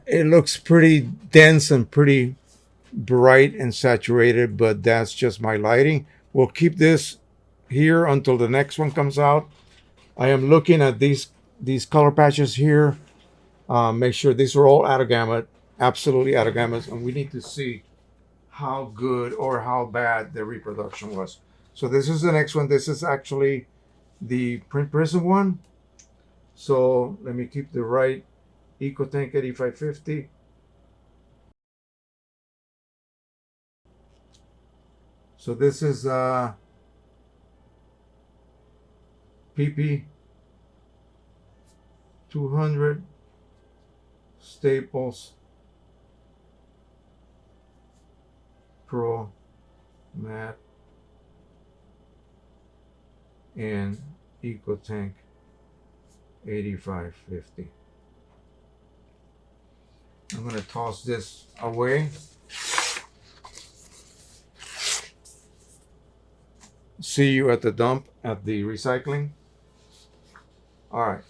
Speaker 1: It looks pretty dense and pretty bright and saturated, but that's just my lighting. We'll keep this here until the next one comes out. I am looking at these color patches here. Make sure these are all out of gamut, absolutely out of gamut, and we need to see how good or how bad the reproduction was. So this is the next one. This is actually the Print Prism one. So let me keep the right EcoTank 8550. So this is PP 200 Staples Pro Matte and EcoTank 8550. I'm going to toss this away. See you at the dump at the recycling. All right.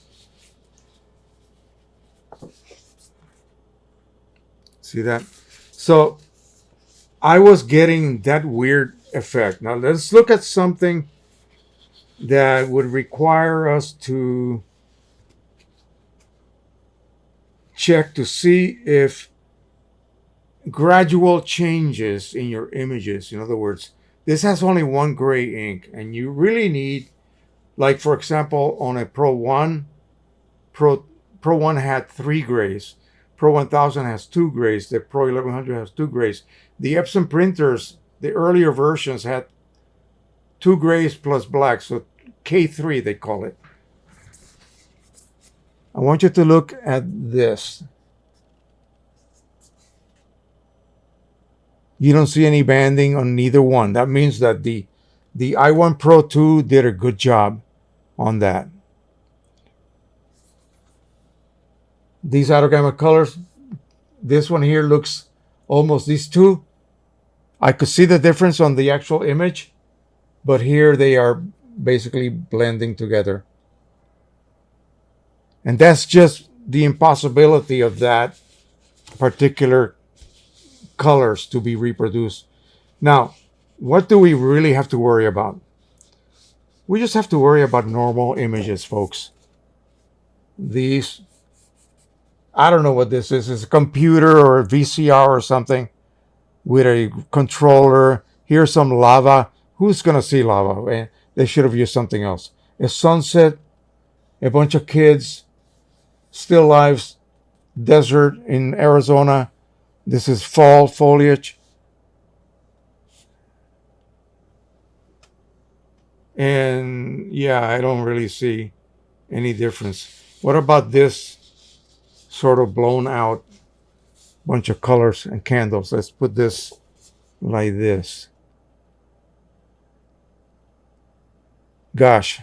Speaker 1: See that? So I was getting that weird effect. Now let's look at something that would require us to check to see if gradual changes in your images. In other words, this has only one gray ink, and you really need, like for example, on a Pro 1, Pro 1 had 3 grays. Pro 1000 has 2 grays. The Pro 1100 has 2 grays. The Epson printers, the earlier versions, had 2 grays plus black, so K3 they call it. I want you to look at this. You don't see any banding on neither one. That means that the I1PRO2 did a good job on that. These autogamma colors, this one here looks almost, these two, I could see the difference on the actual image, but here they are basically blending together. And that's just the impossibility of that particular colors to be reproduced. Now, what do we really have to worry about? We just have to worry about normal images, folks. These, I don't know what this is. It's a computer or a VCR or something with a controller. Here's some lava. Who's going to see lava? They should have used something else. A sunset, a bunch of kids, still lives, desert in Arizona. This is fall foliage. And yeah, I don't really see any difference. What about this sort of blown out bunch of colors and candles? Let's put this like this. Gosh.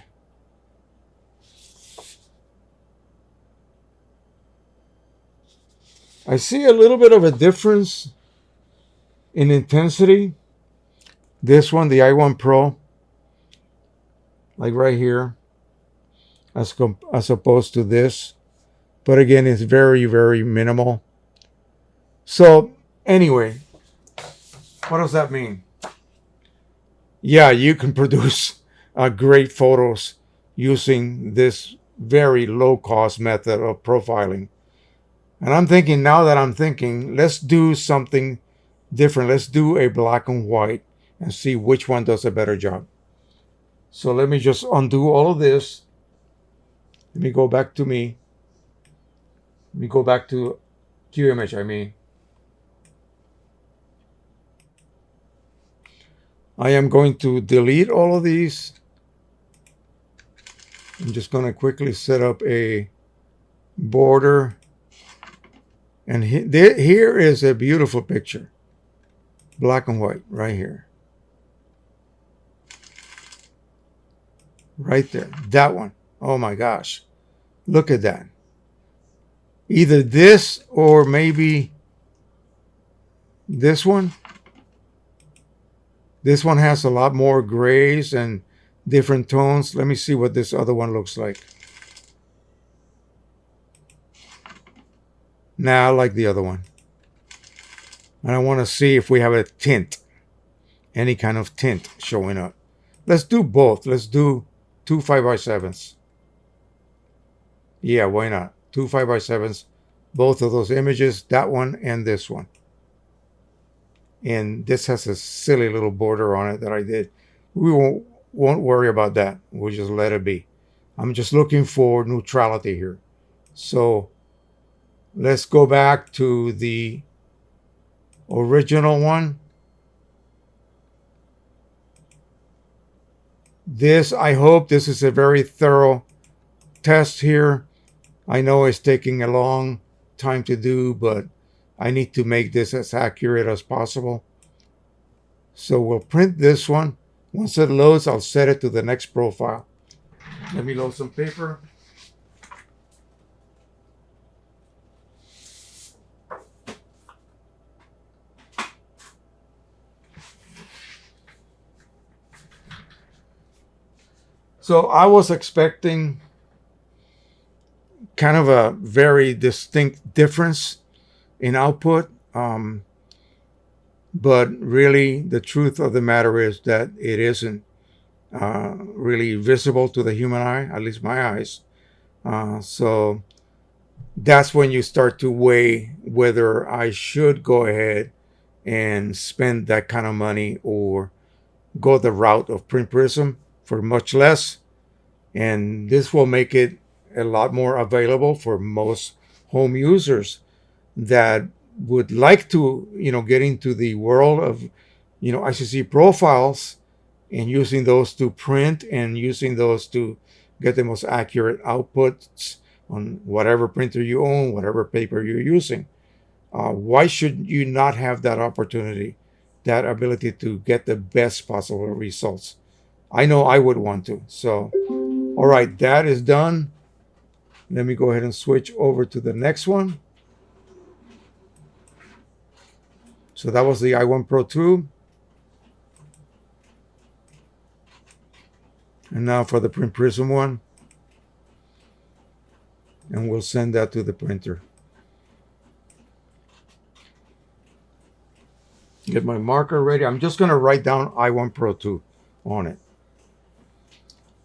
Speaker 1: I see a little bit of a difference in intensity. This one, the i1 Pro, like right here, as opposed to this. But again, it's very, very minimal. So anyway, what does that mean? Yeah, you can produce great photos using this very low-cost method of profiling. And I'm thinking, now that I'm thinking, let's do something different. Let's do a black and white and see which one does a better job. So let me just undo all of this. Let me go back to me. Let me go back to QImage, I mean. I am going to delete all of these. I'm just going to quickly set up a border. And here is a beautiful picture. Black and white, right here. Right there. That one. Oh my gosh. Look at that. Either this or maybe this one. This one has a lot more grays and different tones. Let me see what this other one looks like. Now I like the other one. And I want to see if we have a tint. Any kind of tint showing up. Let's do both. Let's do 2 5x7s. Yeah, why not? 2 5x7s. Both of those images. That one and this one. And this has a silly little border on it that I did. We won't worry about that. We'll just let it be. I'm just looking for neutrality here. So let's go back to the original one. This, I hope this is a very thorough test here. I know it's taking a long time to do, but I need to make this as accurate as possible. So we'll print this one. Once it loads, I'll set it to the next profile. Let me load some paper. So I was expecting kind of a very distinct difference in output. But really, the truth of the matter is that it isn't really visible to the human eye, at least my eyes. So that's when you start to weigh whether I should go ahead and spend that kind of money, or go the route of Print Prism for much less. And this will make it a lot more available for most home users that would like to, get into the world of, ICC profiles, and using those to print and using those to get the most accurate outputs on whatever printer you own, whatever paper you're using. Why should you not have that opportunity, that ability to get the best possible results? I know I would want to. So, all right, that is done. Let me go ahead and switch over to the next one. So that was the I1PRO2. And now for the Print Prism one. And we'll send that to the printer. Get my marker ready. I'm just going to write down I1PRO2 on it.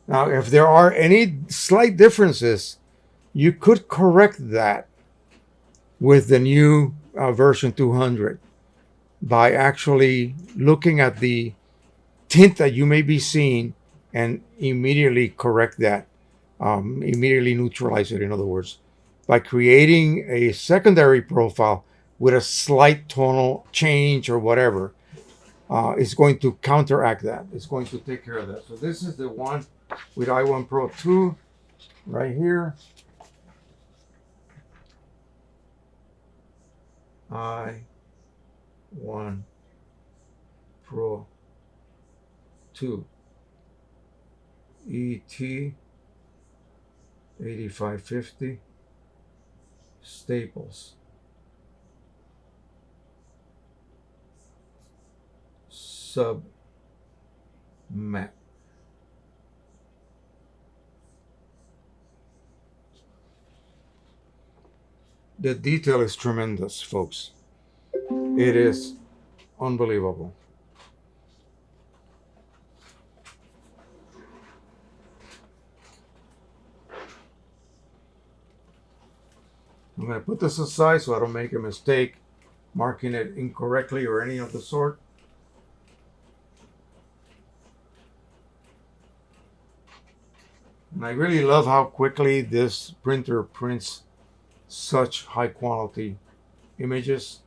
Speaker 1: Now, if there are any slight differences, you could correct that with the new version 200 by actually looking at the tint that you may be seeing and immediately correct that, immediately neutralize it, in other words, by creating a secondary profile with a slight tonal change or whatever. It's going to counteract that. It's going to take care of that. So this is the one with I1PRO2 right here. I1PRO2 ET 8550 staples. Sub matte. The detail is tremendous, folks. It is unbelievable. I'm going to put this aside so I don't make a mistake marking it incorrectly or any of the sort. And I really love how quickly this printer prints such high quality images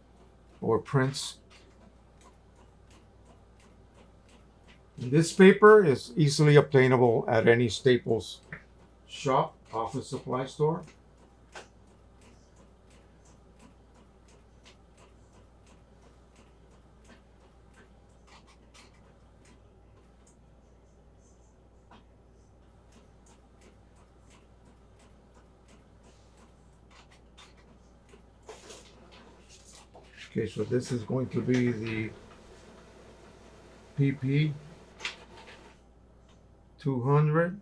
Speaker 1: or prints. And this paper is easily obtainable at any Staples shop, office supply store. Okay, so this is going to be the PP 200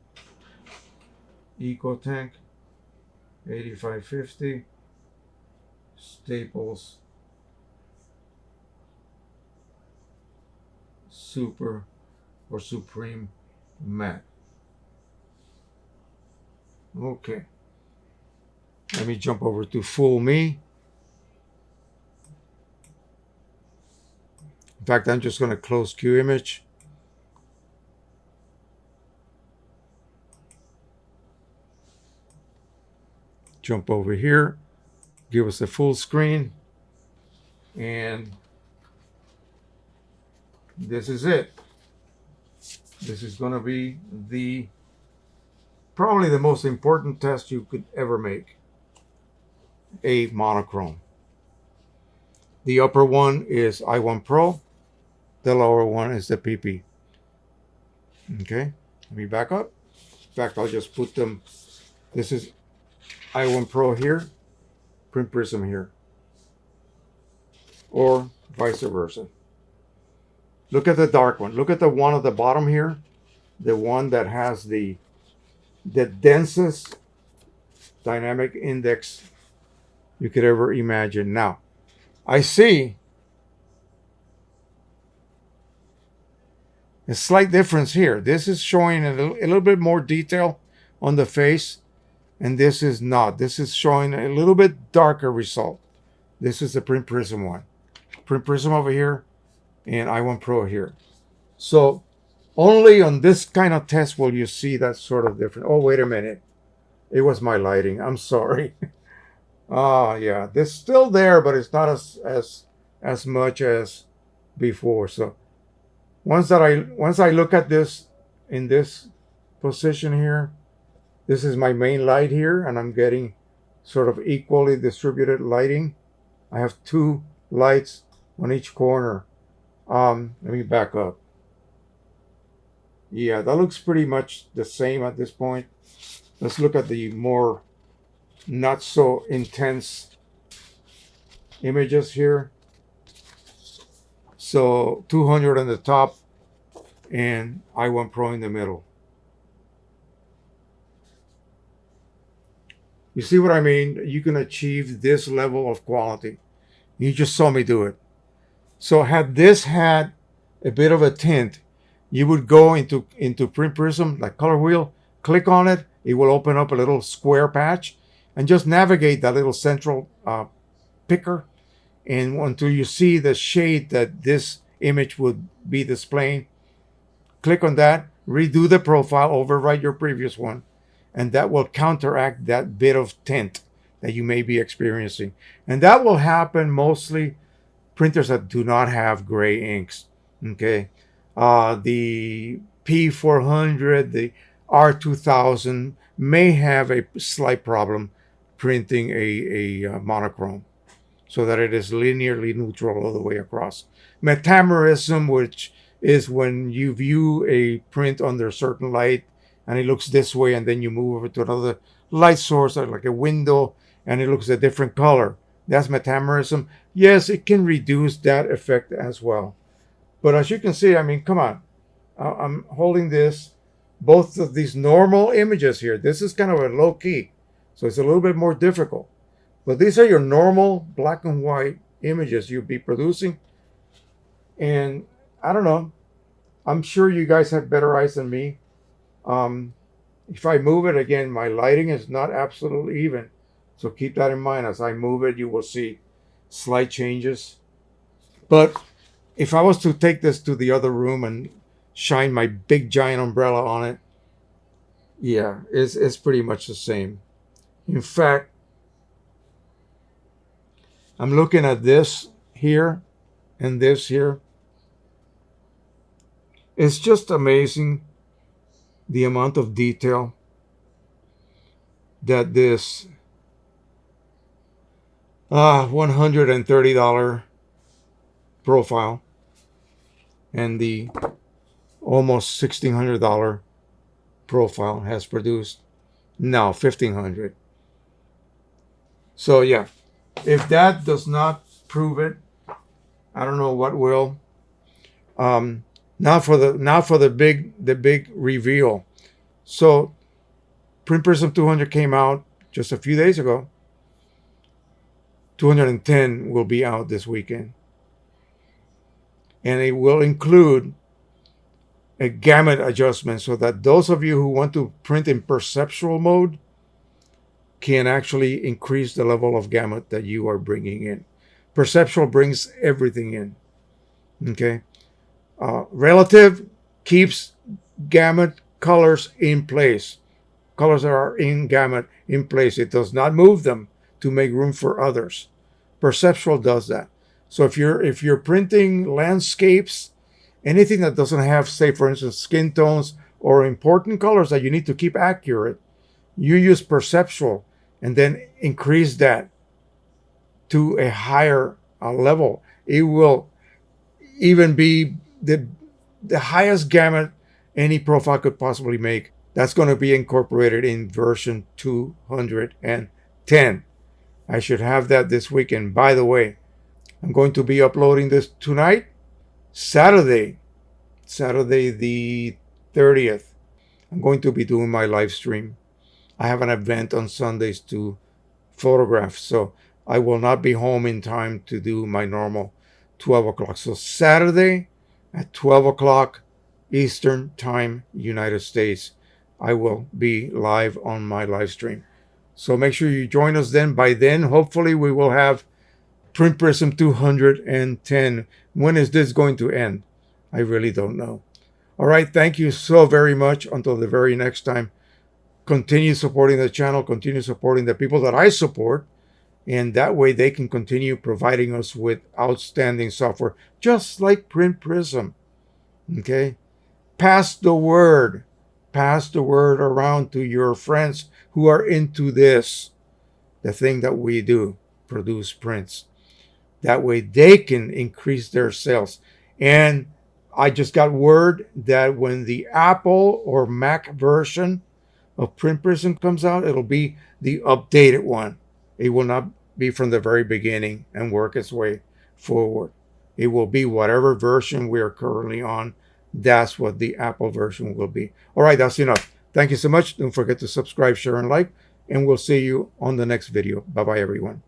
Speaker 1: Eco Tank 8550 Staples Super or Supreme Matte. Okay, let me jump over to Full Me. In fact, I'm just going to close Q image. Jump over here, give us a full screen, and this is it. This is going to be probably the most important test you could ever make. A monochrome. The upper one is I1PRO. The lower one is the PP. Okay, let me back up. In fact, I'll just put them. This is I1PRO here, Print Prism here, or vice versa. Look at the dark one. Look at the one at the bottom here, the one that has the densest dynamic index you could ever imagine. Now, I see a slight difference here. This is showing a little bit more detail on the face, and this is not. This is showing a little bit darker result. This is the Print Prism one. Print Prism over here and I1PRO here. So only on this kind of test will you see that sort of different. Oh, wait a minute. It was my lighting. I'm sorry. Ah, yeah. It's still there, but it's not as much as before. So once I look at this in this position here, this is my main light here, and I'm getting sort of equally distributed lighting. I have two lights on each corner. Let me back up. Yeah, that looks pretty much the same at this point. Let's look at the more not so intense images here. So 200 on the top and I1PRO in the middle. You see what I mean? You can achieve this level of quality. You just saw me do it. So had this had a bit of a tint, you would go into Print Prism, like color wheel, click on it. It will open up a little square patch and just navigate that little central picker. And until you see the shade that this image would be displaying, click on that, redo the profile, overwrite your previous one, and that will counteract that bit of tint that you may be experiencing. And that will happen mostly printers that do not have gray inks. Okay, the P400, the R2000 may have a slight problem printing a monochrome, so that it is linearly neutral all the way across. Metamerism, which is when you view a print under a certain light and it looks this way, and then you move over to another light source like a window and it looks a different color. That's metamerism. Yes, it can reduce that effect as well. But as you can see, I mean, come on. I'm holding both of these normal images here. This is kind of a low key, so it's a little bit more difficult. But these are your normal black and white images you'll be producing. And I don't know. I'm sure you guys have better eyes than me. If I move it again, my lighting is not absolutely even. So keep that in mind. As I move it, you will see slight changes. But if I was to take this to the other room and shine my big giant umbrella on it, yeah, it's pretty much the same. In fact, I'm looking at this here and this here. It's just amazing the amount of detail that this $130 profile and the almost $1,600 profile has produced. Now $1,500. So yeah, if that does not prove it, I don't know what will. Now for the big reveal. So Print Prism 200 came out just a few days ago. 210 will be out this weekend. And it will include a gamut adjustment so that those of you who want to print in perceptual mode can actually increase the level of gamut that you are bringing in. Perceptual brings everything in. Okay. Relative keeps gamut colors in place. Colors that are in gamut in place. It does not move them to make room for others. Perceptual does that. So if you're printing landscapes, anything that doesn't have, say, for instance, skin tones or important colors that you need to keep accurate, you use perceptual and then increase that to a higher level. It will even be the highest gamut any profile could possibly make. That's going to be incorporated in version 210. I should have that this weekend. By the way, I'm going to be uploading this tonight, Saturday the 30th. I'm going to be doing my live stream. I have an event on Sundays to photograph, so I will not be home in time to do my normal 12 o'clock. So Saturday at 12 o'clock Eastern Time, United States, I will be live on my live stream. So make sure you join us then. By then, hopefully, we will have Print Prism 210. When is this going to end? I really don't know. All right, thank you so very much. Until the very next time, continue supporting the channel, continue supporting the people that I support, and that way they can continue providing us with outstanding software, just like Print Prism. Okay? Pass the word. Pass the word around to your friends who are into this, the thing that we do, produce prints. That way they can increase their sales. And I just got word that when the Apple or Mac version of Print Prism comes out, it'll be the updated one. It will not be from the very beginning and work its way forward. It will be whatever version we are currently on. That's what the Apple version will be. All right, that's enough. Thank you so much. Don't forget to subscribe, share, and like, and we'll see you on the next video. Bye-bye, everyone.